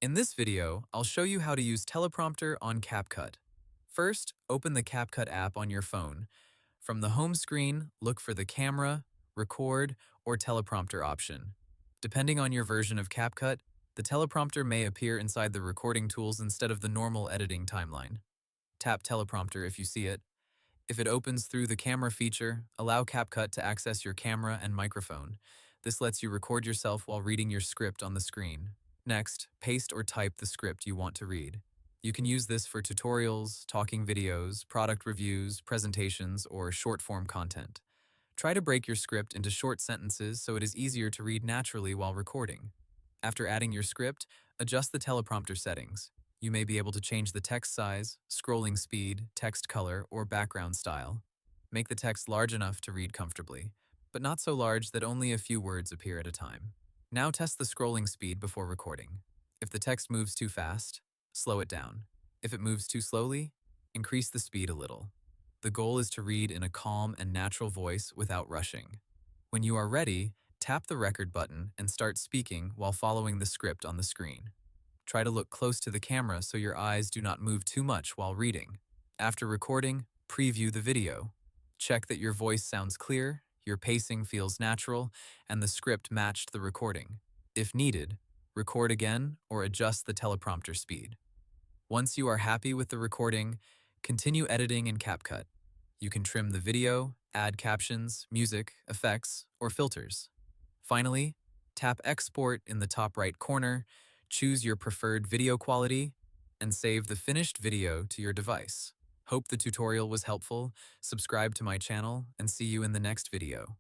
In this video, I'll show you how to use Teleprompter on CapCut. First, open the CapCut app on your phone. From the home screen, look for the camera, record, or teleprompter option. Depending on your version of CapCut, the teleprompter may appear inside the recording tools instead of the normal editing timeline. Tap Teleprompter if you see it. If it opens through the camera feature, allow CapCut to access your camera and microphone. This lets you record yourself while reading your script on the screen. Next, paste or type the script you want to read. You can use this for tutorials, talking videos, product reviews, presentations, or short-form content. Try to break your script into short sentences so it is easier to read naturally while recording. After adding your script, adjust the teleprompter settings. You may be able to change the text size, scrolling speed, text color, or background style. Make the text large enough to read comfortably, but not so large that only a few words appear at a time. Now test the scrolling speed before recording. If the text moves too fast, slow it down. If it moves too slowly, increase the speed a little. The goal is to read in a calm and natural voice without rushing. When you are ready, tap the record button and start speaking while following the script on the screen. Try to look close to the camera so your eyes do not move too much while reading. After recording, preview the video. Check that your voice sounds clear, your pacing feels natural, and the script matched the recording. If needed, record again or adjust the teleprompter speed. Once you are happy with the recording, continue editing in CapCut. You can trim the video, add captions, music, effects, or filters. Finally, tap Export in the top right corner, choose your preferred video quality, and save the finished video to your device. Hope the tutorial was helpful. Subscribe to my channel and see you in the next video.